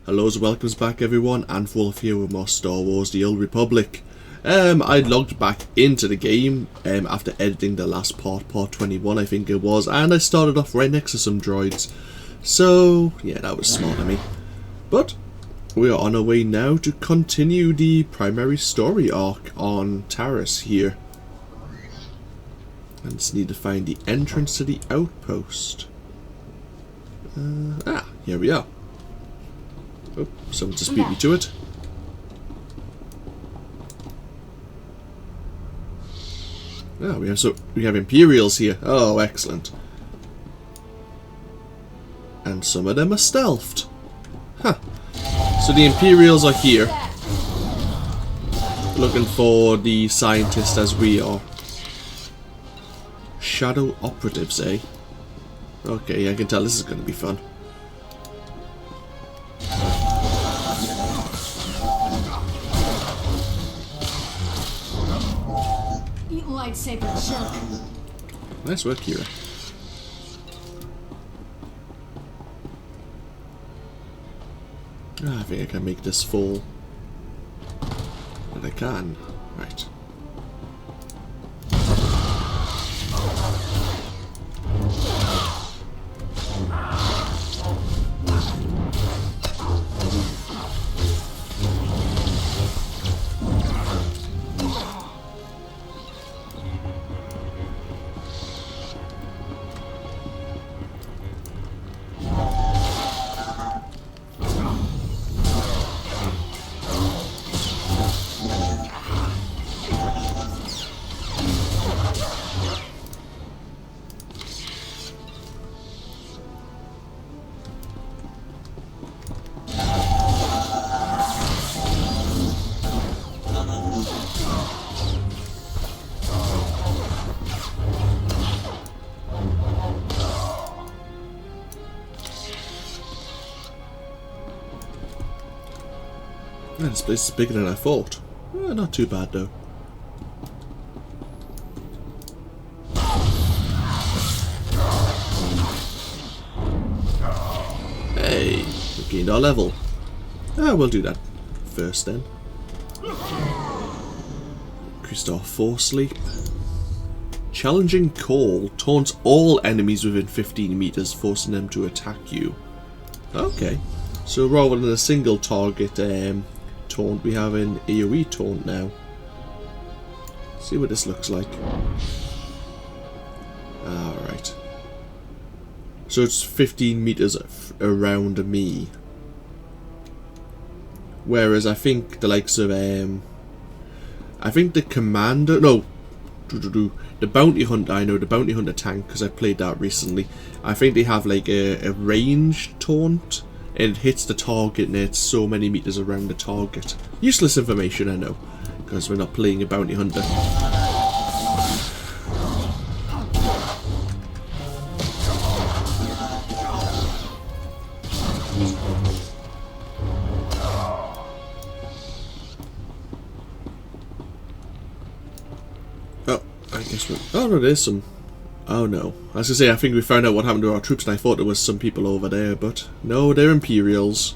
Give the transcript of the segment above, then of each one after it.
Hello, welcomes back everyone, AnthWolf here with more Star Wars The Old Republic. I logged back into the game after editing the last part 21 I think it was, and I started off right next to some droids. So, yeah, that was smart of me. But, we are on our way now to continue the primary story arc on Taris here. I just need to find the entrance to the outpost. Here we are. Oh, someone just beat me to it. We have Imperials here. Oh, excellent. And some of them are stealthed. Huh. So the Imperials are here, looking for the scientists as we are. Shadow operatives, eh? Okay, I can tell this is going to be fun. Lightsaber jerk. Nice work, Kira. I think I can make this full. But I can. Right. Man, this place is bigger than I thought. Not too bad though. Hey, we gained our level. We'll do that first then. Increased our force sleep. Challenging call taunts all enemies within 15 meters, forcing them to attack you. Okay, so rather than a single target taunt, we have an AoE taunt now. See what this looks like. Alright. So it's 15 meters around me. Whereas I think the likes of I think the commander, no, the bounty hunter, I know the bounty hunter tank because I played that recently. I think they have like a ranged taunt. And it hits the target and it's so many meters around the target. Useless information, I know, because we're not playing a bounty hunter. Oh, I guess we're... Oh no, there's some... Oh no. I was gonna say, I think we found out what happened to our troops and I thought there was some people over there, but no, they're Imperials.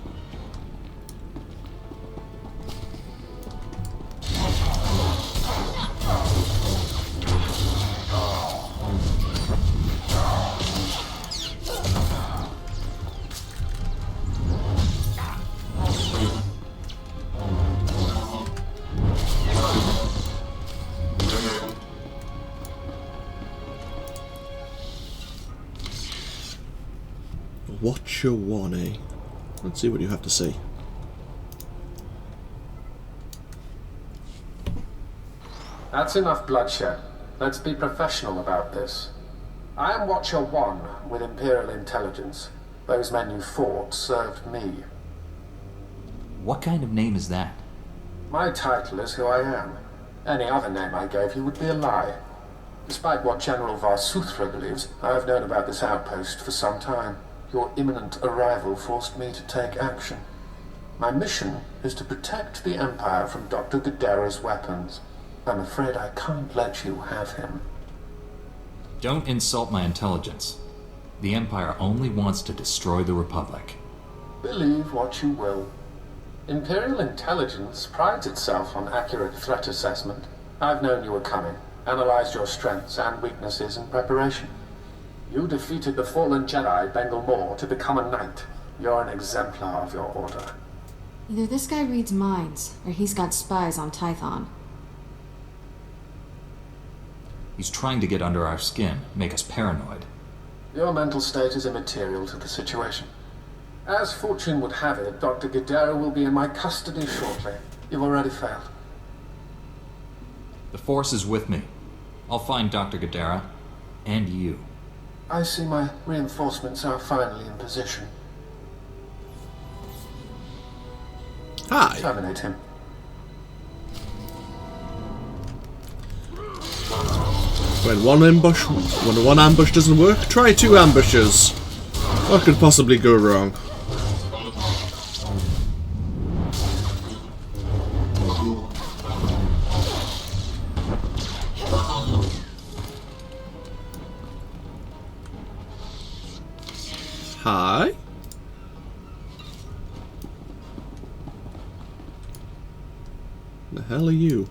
Watcher 1, eh? Let's see what you have to say. That's enough bloodshed. Let's be professional about this. I am Watcher 1 with Imperial Intelligence. Those men you fought served me. What kind of name is that? My title is who I am. Any other name I gave you would be a lie. Despite what General Varsuthra believes, I have known about this outpost for some time. Your imminent arrival forced me to take action. My mission is to protect the Empire from Doctor Godera's weapons. I'm afraid I can't let you have him. Don't insult my intelligence. The Empire only wants to destroy the Republic. Believe what you will. Imperial intelligence prides itself on accurate threat assessment. I've known you were coming, analyzed your strengths and weaknesses in preparation. You defeated the fallen Jedi Bengal Moore to become a knight. You're an exemplar of your order. Either this guy reads minds, or he's got spies on Tython. He's trying to get under our skin, make us paranoid. Your mental state is immaterial to the situation. As fortune would have it, Doctor Godera will be in my custody shortly. You've already failed. The Force is with me. I'll find Dr. Godera, and you. I see my reinforcements are finally in position. Hi. Terminate him. When one ambush doesn't work, try 2 ambushes. What could possibly go wrong? Hi. The hell are you?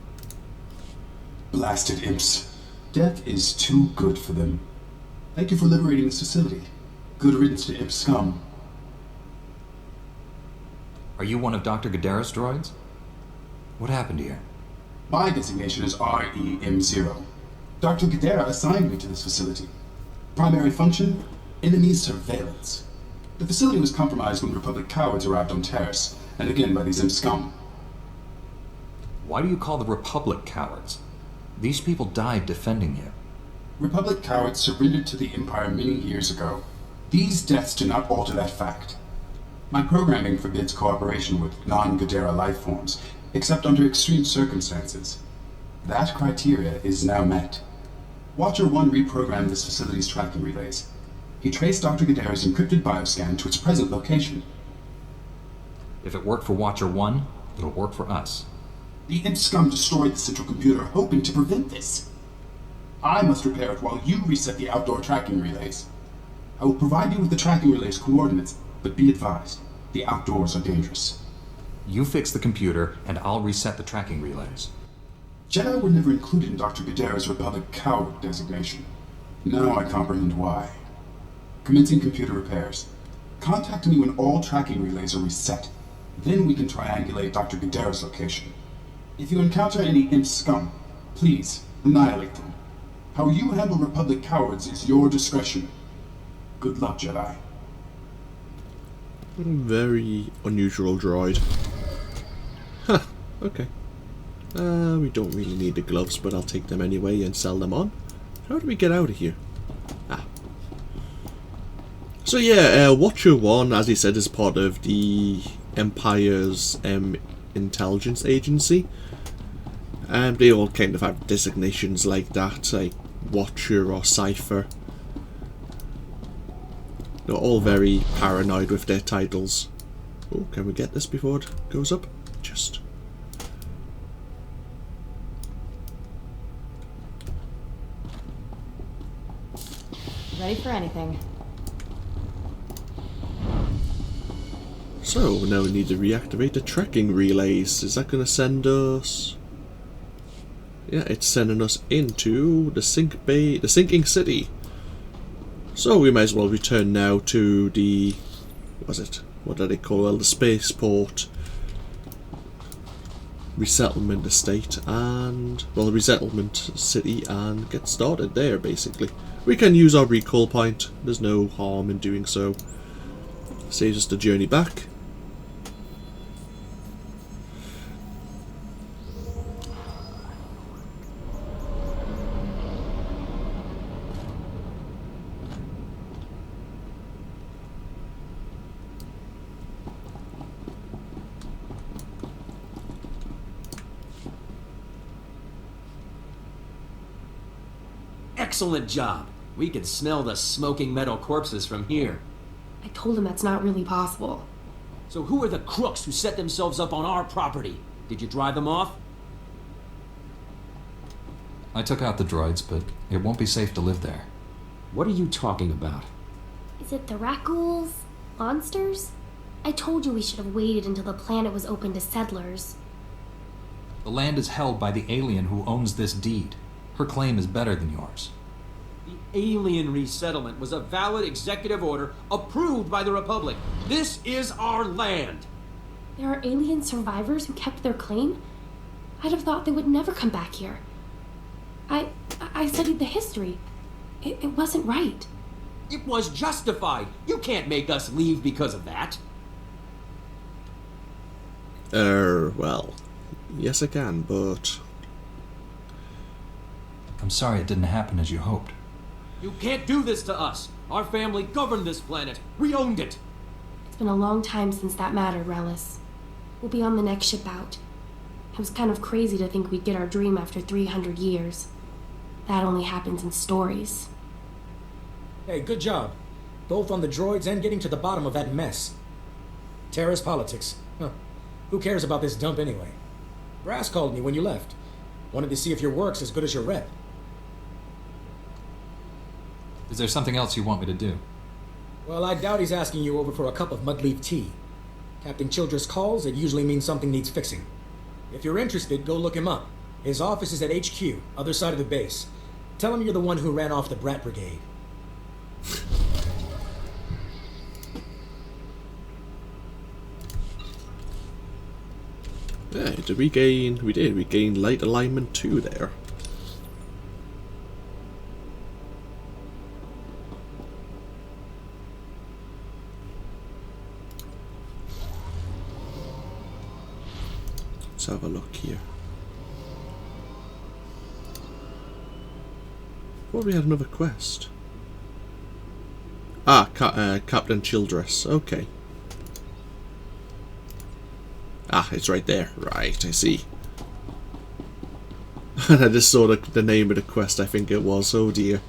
Blasted imps. Death is too good for them. Thank you for liberating this facility. Good riddance to imp scum. Are you one of Dr. Godera's droids? What happened here? My designation is REM0. Dr. Godera assigned me to this facility. Primary function? Enemy surveillance. The facility was compromised when Republic cowards arrived on Taris, and again by these imp scum. Why do you call the Republic cowards? These people died defending you. Republic cowards surrendered to the Empire many years ago. These deaths do not alter that fact. My programming forbids cooperation with non-Godera life forms, except under extreme circumstances. That criteria is now met. Watcher 1 reprogrammed this facility's tracking relays. He traced Dr. Godera's encrypted bioscan to its present location. If it worked for Watcher 1, it'll work for us. The imp scum destroyed the central computer, hoping to prevent this. I must repair it while you reset the outdoor tracking relays. I will provide you with the tracking relays coordinates, but be advised, the outdoors are dangerous. You fix the computer, and I'll reset the tracking relays. Jedi were never included in Dr. Godera's Republic coward designation. Now I comprehend why. Commencing computer repairs. Contact me when all tracking relays are reset. Then we can triangulate Dr. Godera's location. If you encounter any imp scum, please annihilate them. How you handle Republic cowards is your discretion. Good luck, Jedi. Very unusual droid. Huh, okay. We don't really need the gloves, but I'll take them anyway and sell them on. How do we get out of here? Ah. So yeah, Watcher 1, as he said, is part of the Empire's intelligence agency. And they all kind of have designations like that, like Watcher or Cypher. They're all very paranoid with their titles. Oh, can we get this before it goes up? Just. Ready for anything. So, now we need to reactivate the tracking relays. Is that going to send us... Yeah, it's sending us into the sinking city. So we might as well return now to the... what do they call it? The spaceport resettlement estate and... well, the resettlement city, and get started there, basically. We can use our recall point. There's no harm in doing so. Saves us the journey back. Excellent job. We can smell the smoking metal corpses from here. I told him that's not really possible. So who are the crooks who set themselves up on our property? Did you drive them off? I took out the droids, but it won't be safe to live there. What are you talking about? Is it the Rakghouls? Monsters? I told you we should have waited until the planet was open to settlers. The land is held by the alien who owns this deed. Her claim is better than yours. The alien resettlement was a valid executive order approved by the Republic. This is our land. There are alien survivors who kept their claim? I'd have thought they would never come back here. I studied the history. It wasn't right. It was justified. You can't make us leave because of that. Well, yes I can, but... I'm sorry it didn't happen as you hoped. You can't do this to us. Our family governed this planet. We owned it. It's been a long time since that mattered, Relis. We'll be on the next ship out. It was kind of crazy to think we'd get our dream after 300 years. That only happens in stories. Hey, good job. Both on the droids and getting to the bottom of that mess. Taris politics. Huh. Who cares about this dump anyway? Brass called me when you left. Wanted to see if your work's as good as your rep. Is there something else you want me to do? Well, I doubt he's asking you over for a cup of mudleaf tea. Captain Childress calls, it usually means something needs fixing. If you're interested, go look him up. His office is at HQ, other side of the base. Tell him you're the one who ran off the Brat Brigade. Yeah, did we gain... We did, we gained light alignment 2 there. Let's have a look here. Well, we had another quest. Ah, Captain Childress. Okay. Ah, it's right there. Right, I see. And I just saw the name of the quest, I think it was. Oh dear.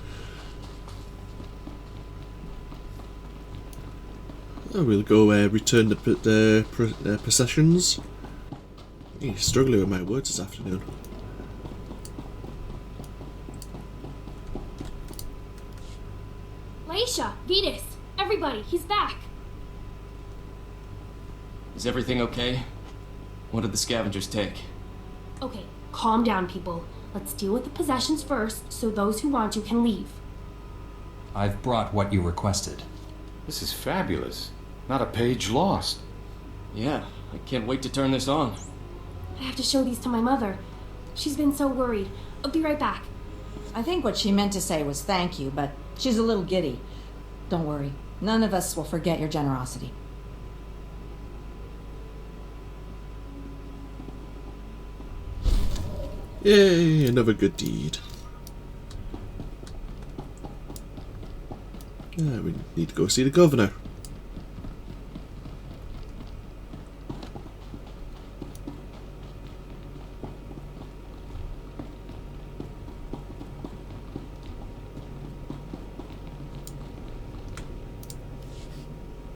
Oh, we'll go return the processions. He's struggling with my words this afternoon. Laisha, Vetus, everybody, he's back. Is everything okay? What did the scavengers take? Okay, calm down, people. Let's deal with the possessions first, so those who want to can leave. I've brought what you requested. This is fabulous. Not a page lost. Yeah, I can't wait to turn this on. I have to show these to my mother. She's been so worried. I'll be right back. I think what she meant to say was thank you, but she's a little giddy. Don't worry. None of us will forget your generosity. Yay, another good deed. Yeah, we need to go see the governor.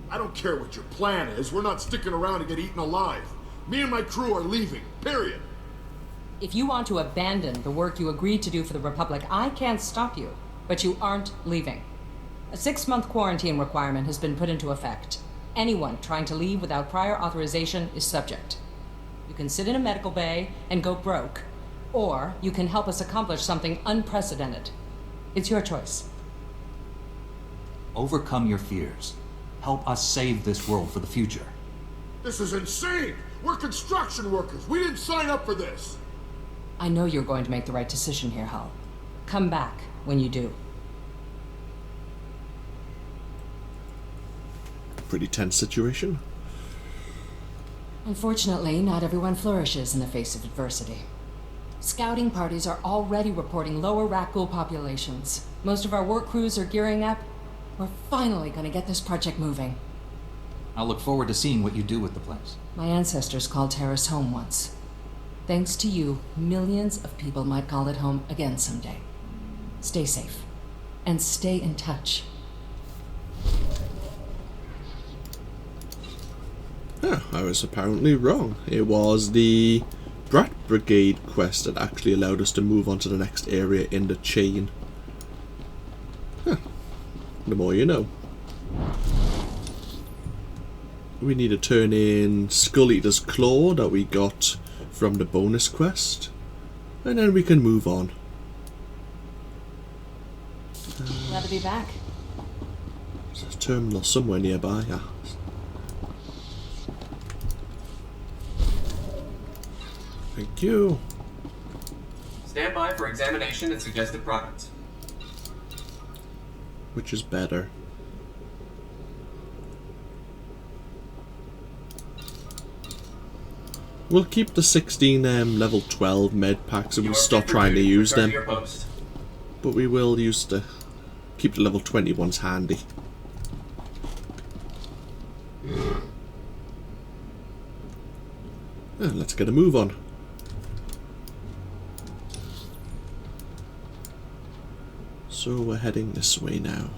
I don't care what your plan is. We're not sticking around to get eaten alive. Me and my crew are leaving. Period. If you want to abandon the work you agreed to do for the Republic, I can't stop you. But you aren't leaving. A 6-month quarantine requirement has been put into effect. Anyone trying to leave without prior authorization is subject. You can sit in a medical bay and go broke, or you can help us accomplish something unprecedented. It's your choice. Overcome your fears. Help us save this world for the future. This is insane! We're construction workers! We didn't sign up for this! I know you're going to make the right decision here, Hull. Come back when you do. Pretty tense situation. Unfortunately, not everyone flourishes in the face of adversity. Scouting parties are already reporting lower Rakghoul populations. Most of our work crews are gearing up. We're finally going to get this project moving. I'll look forward to seeing what you do with the place. My ancestors called Taris home once. Thanks to you, millions of people might call it home again someday. Stay safe. And stay in touch. Yeah, I was apparently wrong. It was the Brat Brigade quest that actually allowed us to move on to the next area in the chain. Huh. The more you know. we need to turn in Skull Eater's Claw that we got from the bonus quest, and then we can move on. Glad to be back. There's a terminal somewhere nearby. Yeah. Thank you. Stand by for examination and suggested products. Which is better? We'll keep the 16 level 12 med packs and we'll stop trying to use them. But we will use the keep the level 20 ones handy. Let's get a move on. So we're heading this way now.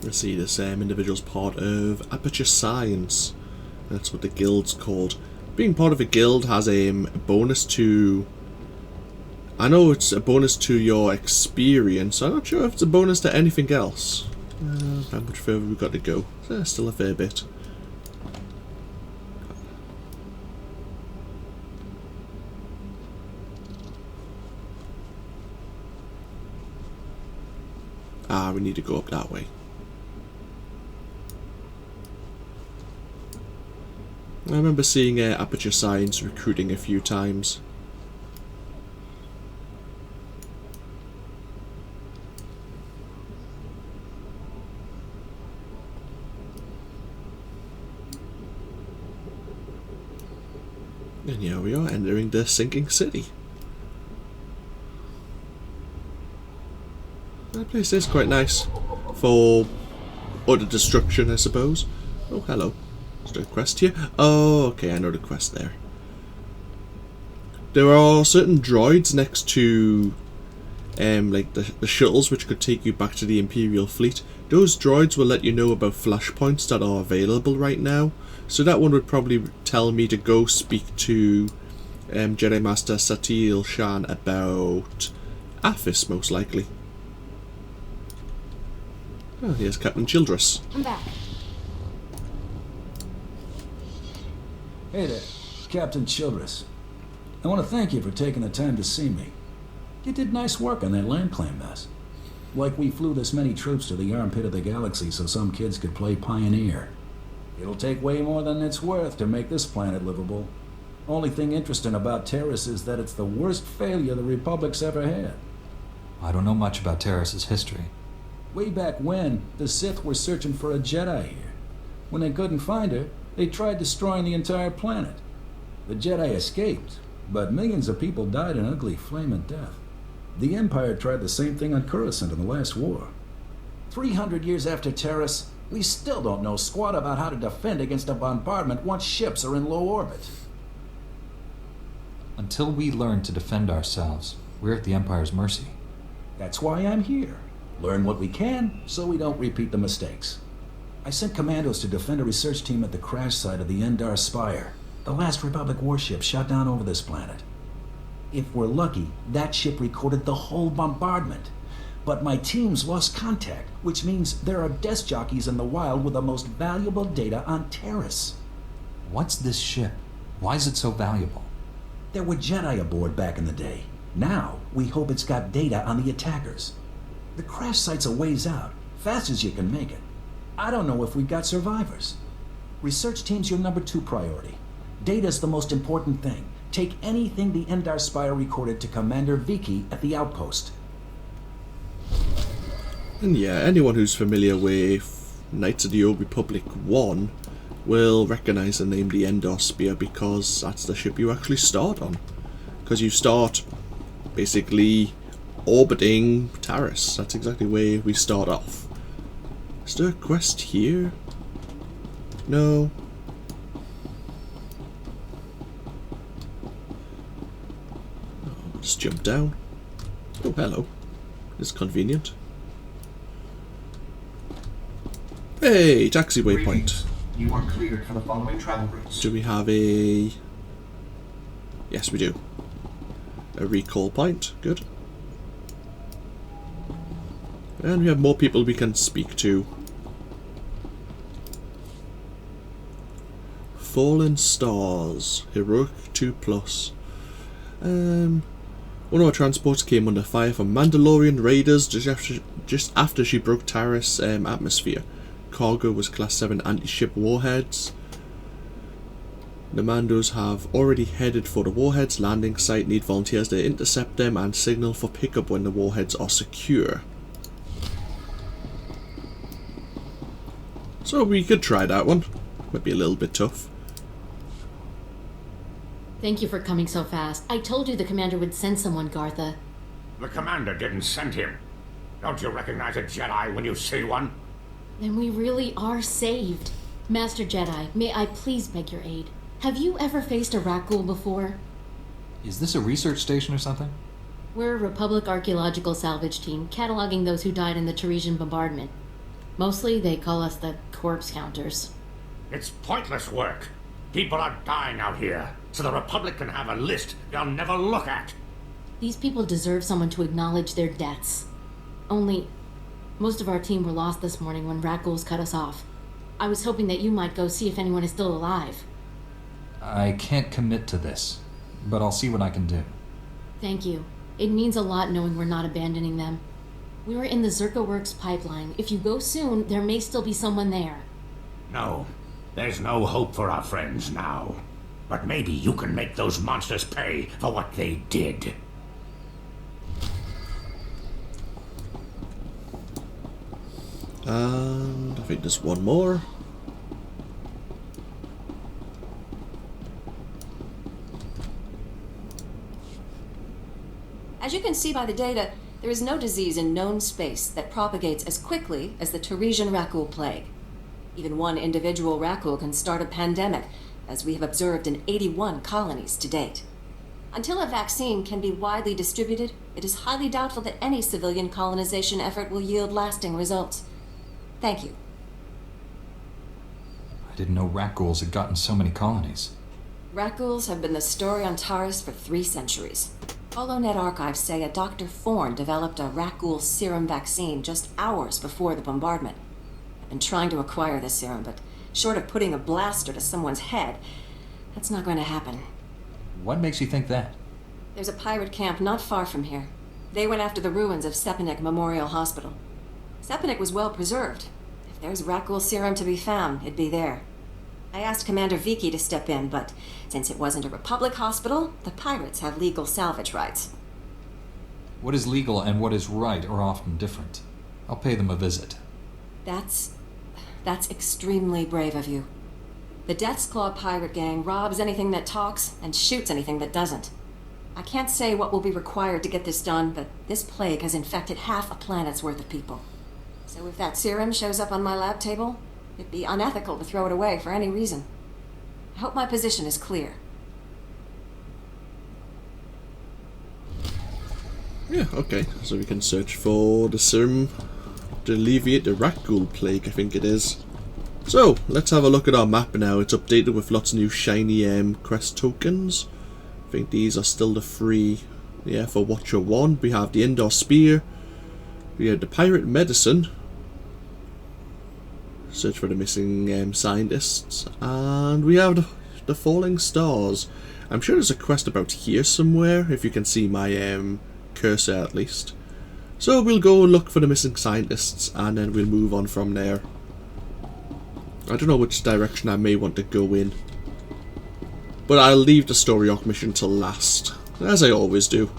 Let's see, this individual's part of Aperture Science. That's what the guild's called. Being part of a guild has a bonus to... I know it's a bonus to your experience. I'm not sure if it's a bonus to anything else. How much further we've got to go? Still a fair bit. Ah, we need to go up that way. I remember seeing Aperture Science recruiting a few times. And here we are, entering the sinking city. That place is quite nice for utter destruction, I suppose. Oh, hello. Is there a quest here? Oh, okay, I know the quest there. There are certain droids next to like the shuttles which could take you back to the Imperial fleet. Those droids will let you know about flashpoints that are available right now. So that one would probably tell me to go speak to Jedi Master Satil Shan about Aphis, most likely. Oh, here's Captain Childress. I'm back. Hey there, Captain Childress. I want to thank you for taking the time to see me. You did nice work on that land claim mess. Like we flew this many troops to the armpit of the galaxy so some kids could play pioneer. It'll take way more than it's worth to make this planet livable. Only thing interesting about Taris is that it's the worst failure the Republic's ever had. I don't know much about Taris' history. Way back when, the Sith were searching for a Jedi here. When they couldn't find her, they tried destroying the entire planet. The Jedi escaped, but millions of people died an ugly flaming death. The Empire tried the same thing on Coruscant in the last war. 300 years after Taris, we still don't know squat about how to defend against a bombardment once ships are in low orbit. Until we learn to defend ourselves, we're at the Empire's mercy. That's why I'm here. Learn what we can, so we don't repeat the mistakes. I sent commandos to defend a research team at the crash site of the Endar Spire, the last Republic warship shot down over this planet. If we're lucky, that ship recorded the whole bombardment. But my teams lost contact, which means there are desk jockeys in the wild with the most valuable data on Taris. What's this ship? Why is it so valuable? There were Jedi aboard back in the day. Now, we hope it's got data on the attackers. The crash site's a ways out, fast as you can make it. I don't know if we've got survivors. Research team's your number 2 priority. Data's the most important thing. Take anything the Endar Spire recorded to Commander Vicky at the outpost. And yeah, anyone who's familiar with Knights of the Old Republic 1 will recognise the name the Endor Spear, because that's the ship you actually start on. Because you start basically orbiting Taris. That's exactly where we start off. Is there a quest here? No. Let's jump down. Oh, hello. It's convenient. Hey, taxi waypoint. You are cleared for the following travel routes. Do we have a... Yes, we do. A recall point. Good. And we have more people we can speak to. Fallen Stars. Heroic 2+. One of our transports came under fire from Mandalorian raiders just after she broke Taris' atmosphere. Cargo was Class 7 anti-ship warheads. The Mandos have already headed for the warheads landing site. Need volunteers to intercept them and signal for pickup when the warheads are secure. So we could try that one. Might be a little bit tough. Thank you for coming so fast. I told you the commander would send someone, Gartha. The commander didn't send him. Don't you recognize a Jedi when you see one? Then we really are saved. Master Jedi, may I please beg your aid? Have you ever faced a Rakghoul before? Is this a research station or something? We're a Republic archaeological salvage team, cataloging those who died in the Tarisian bombardment. Mostly, they call us the corpse counters. It's pointless work. People are dying out here, so the Republic can have a list they'll never look at. These people deserve someone to acknowledge their deaths. Only, most of our team were lost this morning when Rakghouls cut us off. I was hoping that you might go see if anyone is still alive. I can't commit to this, but I'll see what I can do. Thank you. It means a lot knowing we're not abandoning them. We were in the Zerka Works pipeline. If you go soon, there may still be someone there. No, there's no hope for our friends now. But maybe you can make those monsters pay for what they did. And I think there's one more. As you can see by the data, there is no disease in known space that propagates as quickly as the Tarisian Rakghoul plague. Even one individual Rakghoul can start a pandemic, as we have observed in 81 colonies to date. Until a vaccine can be widely distributed, it is highly doubtful that any civilian colonization effort will yield lasting results. Thank you. I didn't know Rakghouls had gotten so many colonies. Rakghouls have been the story on Taris for 3 centuries. HoloNet archives say a Dr. Forn developed a Rakghoul serum vaccine just hours before the bombardment. I've been trying to acquire this serum, but short of putting a blaster to someone's head, that's not going to happen. What makes you think that? There's a pirate camp not far from here. They went after the ruins of Sepanik Memorial Hospital. Sepanik was well preserved. If there's Rakghoul serum to be found, it'd be there. I asked Commander Viki to step in, but since it wasn't a Republic hospital, the pirates have legal salvage rights. What is legal and what is right are often different. I'll pay them a visit. That's extremely brave of you. The Death's Claw pirate gang robs anything that talks and shoots anything that doesn't. I can't say what will be required to get this done, but this plague has infected half a planet's worth of people. So if that serum shows up on my lab table, it'd be unethical to throw it away for any reason. I hope my position is clear. Yeah, okay. So we can search for the serum to alleviate the Rakghoul plague, I think it is. So, let's have a look at our map now. It's updated with lots of new shiny quest tokens. I think these are still the free. Yeah, for Watcher 1, we have the Endor Spear. We have the Pirate Medicine. Search for the missing scientists. And we have the Falling Stars. I'm sure there's a quest about here somewhere, if you can see my cursor at least. So we'll go look for the missing scientists and then we'll move on from there. I don't know which direction I may want to go in, but I'll leave the story arc mission till last, as I always do.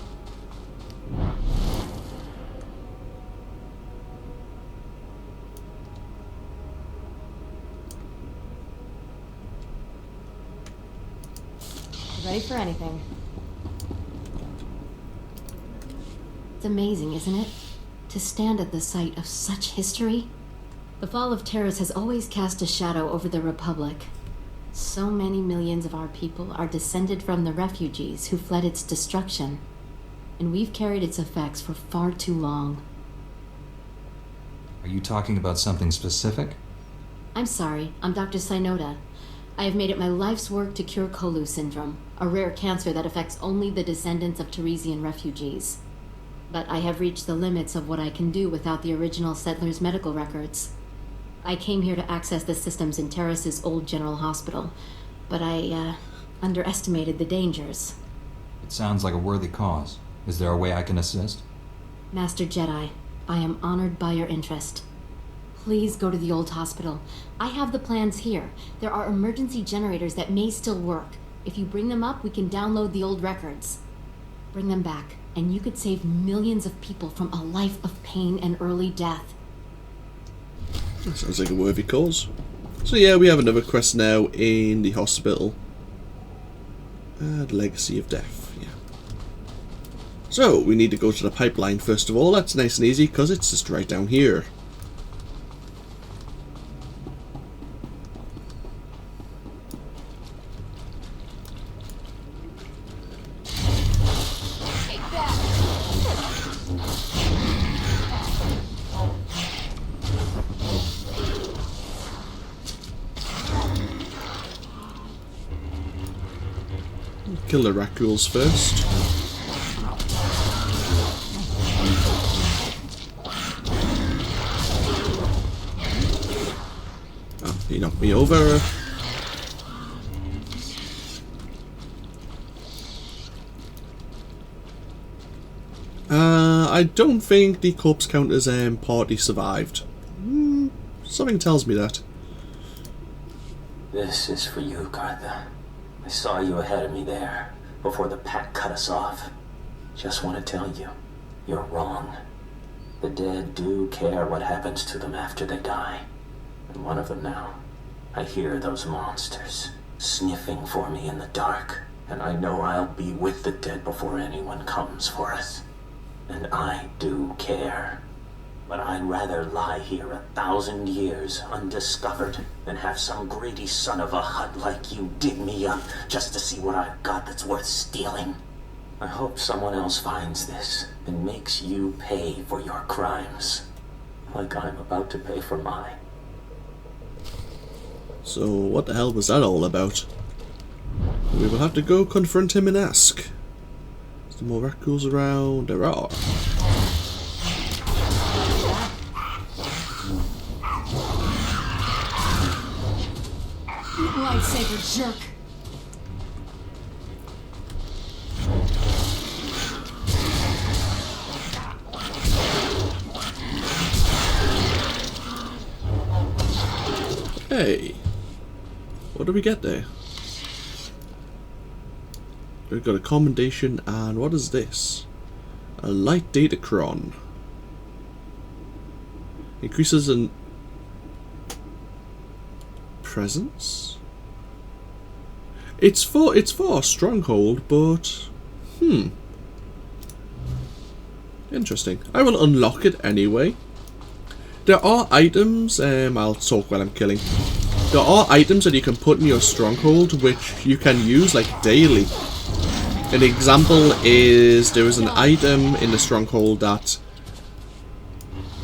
ready for anything. It's amazing, isn't it? To stand at the site of such history. The fall of Taris has always cast a shadow over the Republic. So many millions of our people are descended from the refugees who fled its destruction, and we've carried its effects for far too long. Are you talking about something specific? I'm sorry, I'm Dr. Synoda. I have made it my life's work to cure Kolu syndrome, a rare cancer that affects only the descendants of Tarisian refugees. But I have reached the limits of what I can do without the original settlers' medical records. I came here to access the systems in Taris's old general hospital, but I, underestimated the dangers. It sounds like a worthy cause. Is there a way I can assist? Master Jedi, I am honored by your interest. Please go to the old hospital. I have the plans here. There are emergency generators that may still work. If you bring them up, we can download the old records. Bring them back, and you could save millions of people from a life of pain and early death. That sounds like a worthy cause. So yeah, we have another quest now in the hospital. The Legacy of Death, yeah. So, we need to go to the pipeline first of all. That's nice and easy, because it's just right down here. Kill the raccoons first. Oh, he knocked me over. I don't think the corpse counter's party survived. Something tells me that. This is for you, Gartha. I saw you ahead of me there, before the pack cut us off. Just want to tell you, you're wrong. The dead do care what happens to them after they die. And one of them now. I hear those monsters sniffing for me in the dark, and I know I'll be with the dead before anyone comes for us. And I do care. But I'd rather lie here 1,000 years undiscovered than have some greedy son of a Hutt like you dig me up just to see what I've got that's worth stealing. I hope someone else finds this and makes you pay for your crimes, like I'm about to pay for mine. So what the hell was that all about? We will have to go confront him and ask. Is there more raccoons around? There are. Lightsaber jerk. Hey, what do we get there? We've got a commendation, and what is this? A light datachron. Increases in presence. It's for a stronghold, but interesting. I will unlock it anyway. There are items, I'll talk while I'm killing. There are items that you can put in your stronghold which you can use like daily. An example is there is an item in the stronghold that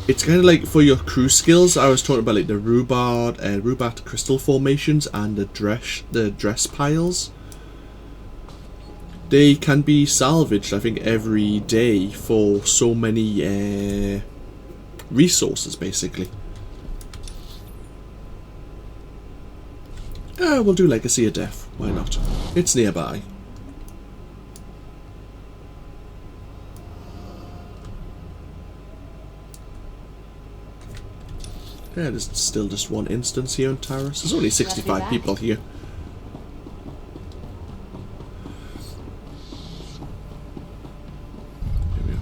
it's kind of like for your crew skills. I was talking about like the Rubat crystal formations and the dress piles. They can be salvaged, I think, every day for so many resources, basically. We'll do Legacy of Death. Why not? It's nearby. Yeah, there's still just one instance here in Taris. There's only 65 people here.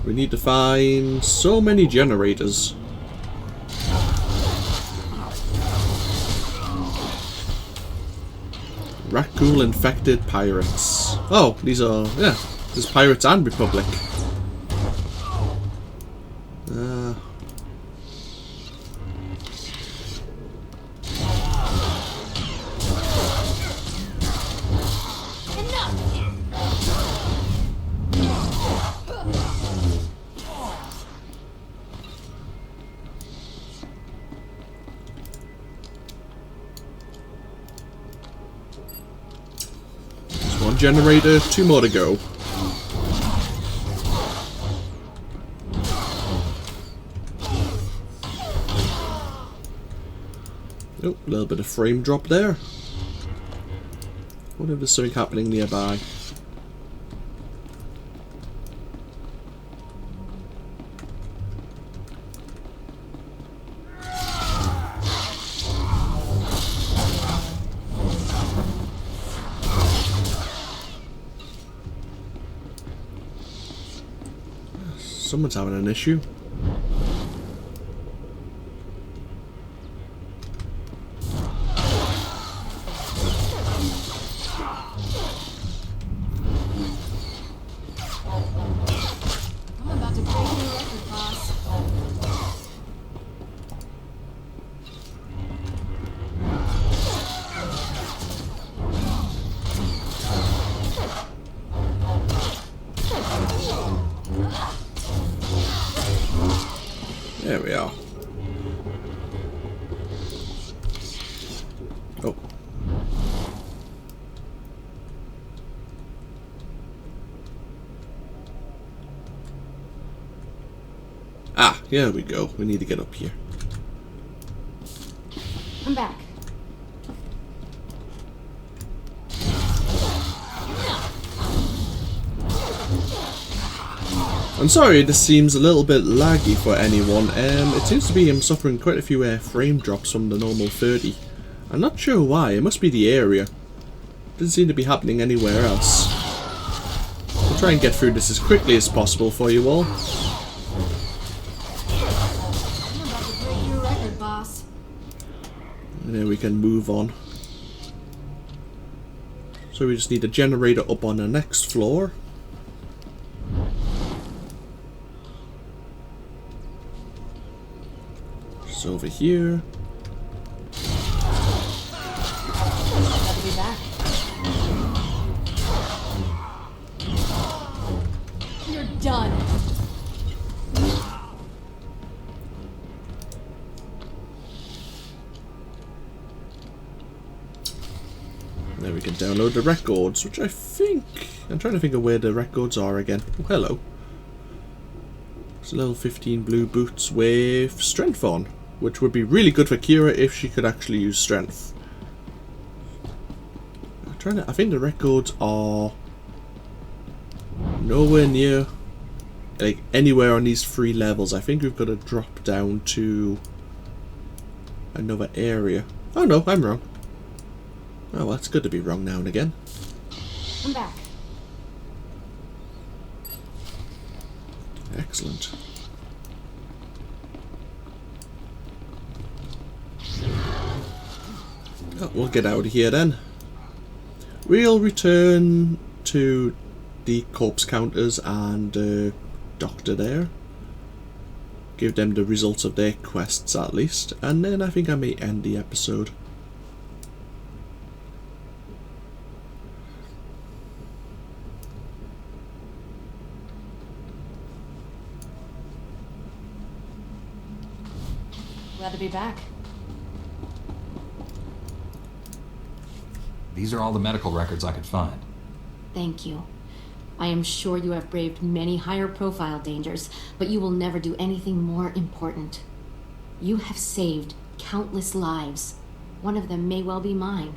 We need to find so many generators. Raccoon infected pirates. Oh, these are, yeah, there's Pirates and Republic. One generator, 2 more to go. Oh, a little bit of frame drop there. Wonder if there's something happening nearby. Someone's having an issue. I'm about to break new record, boss. There we are. Oh. Ah, here we go. We need to get up here. I'm back. I'm sorry, this seems a little bit laggy for anyone. It seems to be I'm suffering quite a few frame drops from the normal 30. I'm not sure why. It must be the area. Doesn't seem to be happening anywhere else. I'll try and get through this as quickly as possible for you all. I'm about to break new record, boss. And then we can move on. So we just need a generator up on the next floor. Just over here. Glad to be back. You're done. There we can download the records, which I think... I'm trying to think of where the records are again. Oh, hello. It's a level 15 blue boots with strength on, which would be really good for Kira if she could actually use strength. I think the records are nowhere near, like, anywhere on these 3 levels. I think we've got to drop down to another area. Oh no, I'm wrong. Oh, well, it's good to be wrong now and again. I'm back. Excellent. Oh, we'll get out of here then. We'll return to the corpse counters and Doctor there. Give them the results of their quests at least, and then I think I may end the episode. Glad to be back. These are all the medical records I could find. Thank you. I am sure you have braved many higher profile dangers, but you will never do anything more important. You have saved countless lives. One of them may well be mine.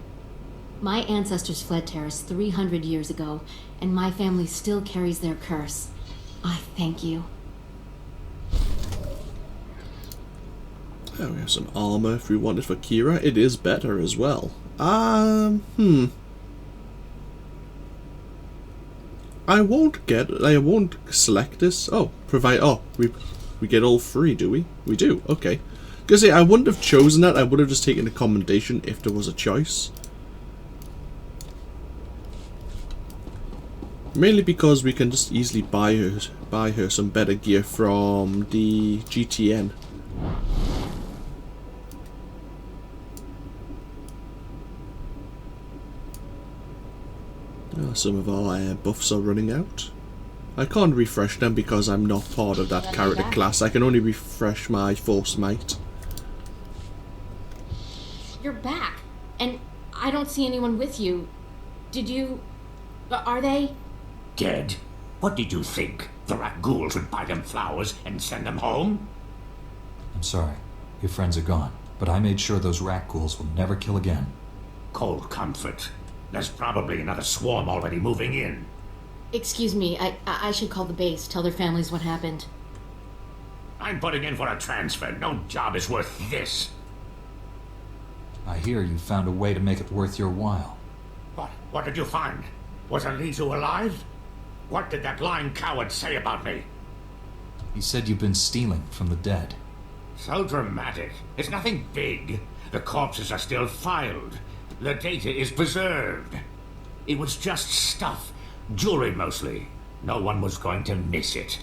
My ancestors fled Taris 300 years ago, and my family still carries their curse. I thank you. Oh, we have some armor if we want it for Kira. It is better as well. I won't select this. Oh, provide. Oh, we get all 3, do we? We do. Okay. Because I wouldn't have chosen that. I would have just taken the commendation if there was a choice. Mainly because we can just easily buy her some better gear from the GTN. Some of our buffs are running out. I can't refresh them because I'm not part of that character class. I can only refresh my Force Might. You're back, and I don't see anyone with you. Did you... Are they... Dead? What did you think? The rat ghouls would buy them flowers and send them home? I'm sorry. Your friends are gone, but I made sure those rat ghouls will never kill again. Cold comfort. There's probably another swarm already moving in. Excuse me, I should call the base, tell their families what happened. I'm putting in for a transfer. No job is worth this. I hear you found a way to make it worth your while. What did you find? Was Alizu alive? What did that lying coward say about me? He said you've been stealing from the dead. So dramatic. It's nothing big. The corpses are still filed. The data is preserved. It was just stuff. Jewelry mostly. No one was going to miss it.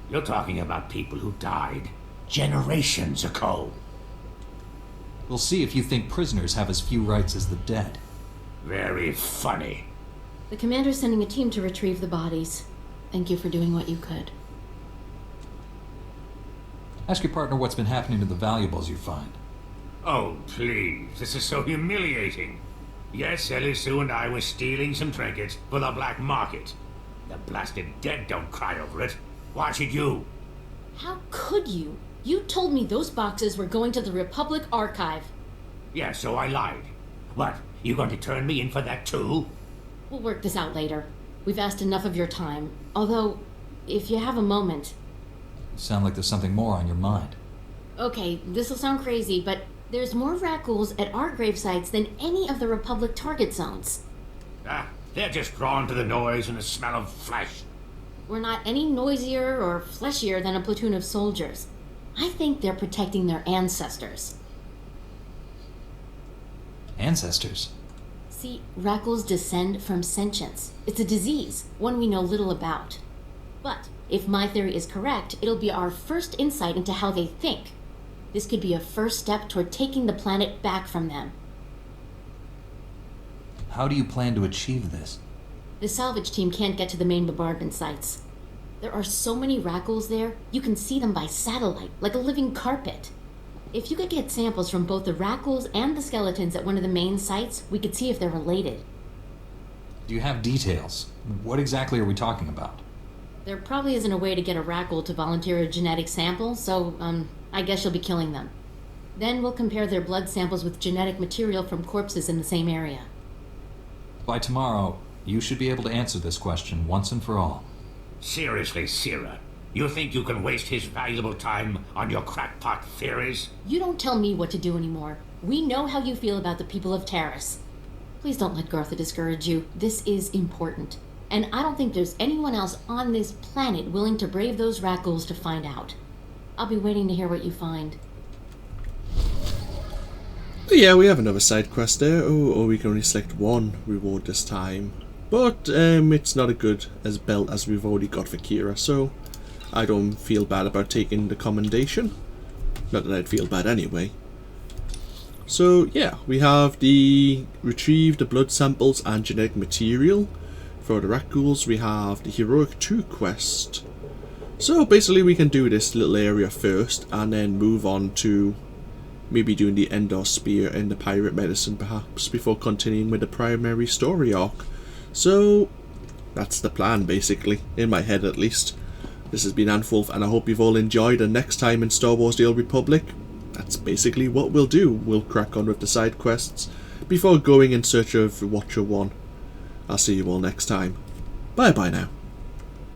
You're talking about people who died generations ago. We'll see if you think prisoners have as few rights as the dead. Very funny. The commander's sending a team to retrieve the bodies. Thank you for doing what you could. Ask your partner what's been happening to the valuables you find. Oh, please. This is so humiliating. Yes, Elisu and I were stealing some trinkets for the black market. The blasted dead don't cry over it. Why should you? How could you? You told me those boxes were going to the Republic Archive. Yeah, so I lied. What, you going to turn me in for that too? We'll work this out later. We've asked enough of your time. Although, if you have a moment... You sound like there's something more on your mind. Okay, this'll sound crazy, but there's more rat ghouls at our grave sites than any of the Republic target zones. They're just drawn to the noise and the smell of flesh. We're not any noisier or fleshier than a platoon of soldiers. I think they're protecting their ancestors. Ancestors? See, rat ghouls descend from sentience. It's a disease, one we know little about. But if my theory is correct, it'll be our first insight into how they think. This could be a first step toward taking the planet back from them. How do you plan to achieve this? The salvage team can't get to the main bombardment sites. There are so many rat ghouls there, you can see them by satellite, like a living carpet. If you could get samples from both the rat ghouls and the skeletons at one of the main sites, we could see if they're related. Do you have details? What exactly are we talking about? There probably isn't a way to get a rat ghoul to volunteer a genetic sample, so, I guess you'll be killing them. Then we'll compare their blood samples with genetic material from corpses in the same area. By tomorrow, you should be able to answer this question once and for all. Seriously, Sierra, you think you can waste his valuable time on your crackpot theories? You don't tell me what to do anymore. We know how you feel about the people of Taris. Please don't let Gartha discourage you. This is important. And I don't think there's anyone else on this planet willing to brave those rat ghouls to find out. I'll be waiting to hear what you find. Yeah, we have another side quest there. Oh, we can only select one reward this time. But it's not as good as belt as we've already got for Kira, so I don't feel bad about taking the commendation. Not that I'd feel bad anyway. So yeah, we have the retrieve the blood samples and genetic material. For the rat ghouls, we have the Heroic 2 quest. So basically we can do this little area first and then move on to maybe doing the Endor Spear and the Pirate Medicine perhaps before continuing with the primary story arc. So that's the plan basically, in my head at least. This has been AnthWolf and I hope you've all enjoyed, and next time in Star Wars The Old Republic, that's basically what we'll do. We'll crack on with the side quests before going in search of Watcher 1. I'll see you all next time. Bye bye now.